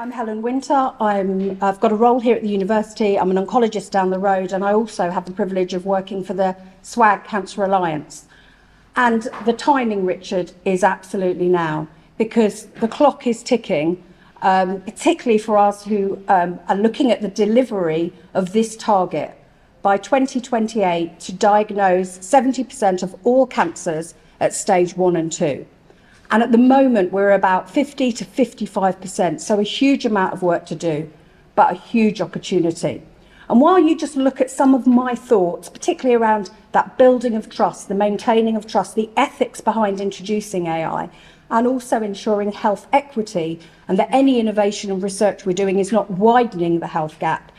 I'm Helen Winter. I've got a role here at the university. I'm an oncologist down the road, and I also have the privilege of working for the SWAG Cancer Alliance. And the timing, Richard, is absolutely now, because the clock is ticking, particularly for us who are looking at the delivery of this target by 2028 to diagnose 70% of all cancers at stage 1 and 2. And at the moment, we're about 50 to 55%, so a huge amount of work to do, but a huge opportunity. And while you just look at some of my thoughts, particularly around that building of trust, the maintaining of trust, the ethics behind introducing AI, and also ensuring health equity, and that any innovation and research we're doing is not widening the health gap,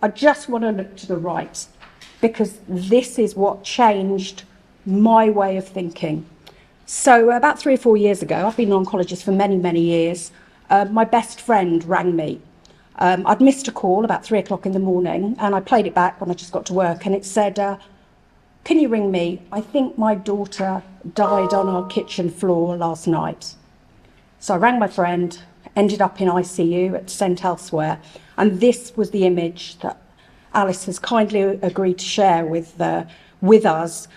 I just want to look to the right, because this is what changed my way of thinking. So about 3 or 4 years ago, I've been an oncologist for many, many years, my best friend rang me. I'd missed a call about 3 o'clock in the morning, and I played it back when I just got to work, and it said, can you ring me? I think my daughter died on our kitchen floor last night. So I rang my friend, ended up in ICU at St Elsewhere, and this was the image that Alice has kindly agreed to share with us.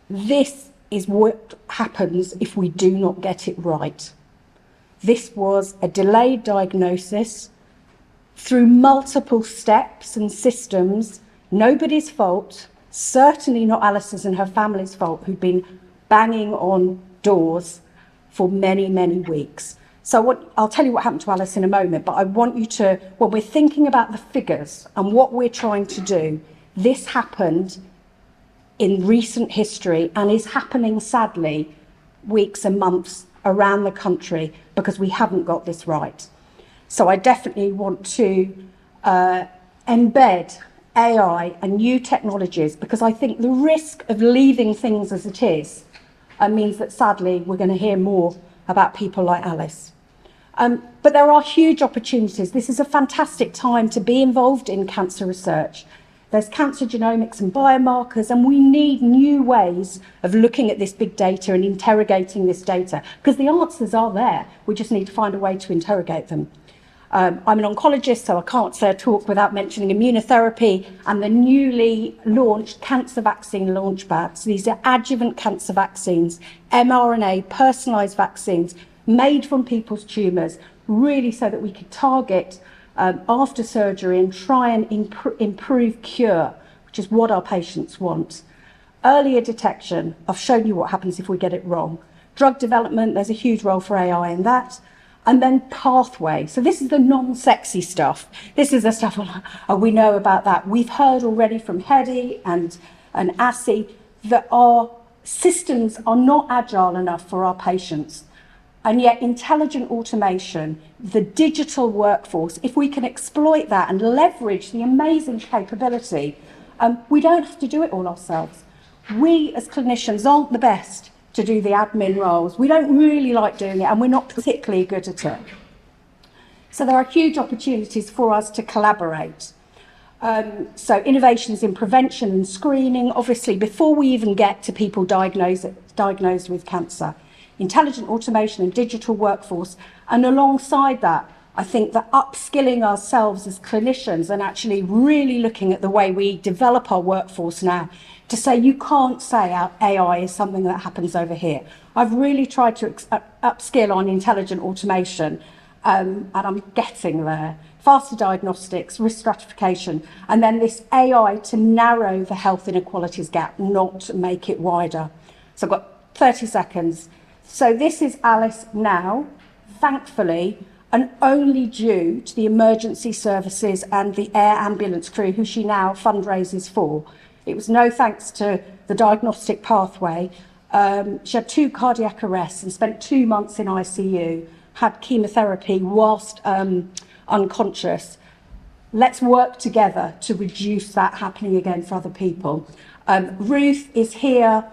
This is what happens if we do not get it right. This was a delayed diagnosis through multiple steps and systems, nobody's fault, certainly not Alice's and her family's fault, who'd been banging on doors for many, many weeks. So I'll tell you what happened to Alice in a moment, but I want you to, when we're thinking about the figures and what we're trying to do, this happened in recent history and is happening, sadly, weeks and months around the country because we haven't got this right. So I definitely want to embed AI and new technologies, because I think the risk of leaving things as it is means that, sadly, we're going to hear more about people like Alice. But there are huge opportunities. This is a fantastic time to be involved in cancer research. There's cancer genomics and biomarkers, and we need new ways of looking at this big data and interrogating this data, because the answers are there. We just need to find a way to interrogate them. I'm an oncologist, so I can't say a talk without mentioning immunotherapy and the newly launched cancer vaccine launchpad. So these are adjuvant cancer vaccines, mRNA, personalised vaccines, made from people's tumours, really so that we could target after surgery and try and improve cure, which is what our patients want. Earlier detection, I've shown you what happens if we get it wrong. Drug development, there's a huge role for AI in that. And then pathway. So this is the non-sexy stuff. This is the stuff we know about that. We've heard already from Hedy and Assi that our systems are not agile enough for our patients. And yet intelligent automation, the digital workforce, if we can exploit that and leverage the amazing capability, we don't have to do it all ourselves. We as clinicians aren't the best to do the admin roles. We don't really like doing it, and we're not particularly good at it. So there are huge opportunities for us to collaborate. So innovations in prevention and screening, obviously before we even get to people diagnosed with cancer. Intelligent automation and digital workforce, and alongside that, I think that upskilling ourselves as clinicians and actually really looking at the way we develop our workforce now to say you can't say our AI is something that happens over here. I've really tried to upskill on intelligent automation, and I'm getting there. Faster diagnostics, risk stratification, and then this AI to narrow the health inequalities gap, not to make it wider. So I've got 30 seconds. So this is Alice now, thankfully, and only due to the emergency services and the air ambulance crew who she now fundraises for. It was no thanks to the diagnostic pathway. She had 2 cardiac arrests and spent 2 months in ICU, had chemotherapy whilst unconscious. Let's work together to reduce that happening again for other people. Ruth is here.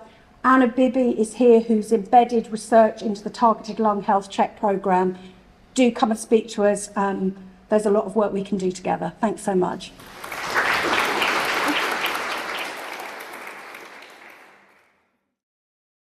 Anna Bibby is here, who's embedded research into the Targeted Lung Health Check programme. Do come and speak to us. There's a lot of work we can do together. Thanks so much.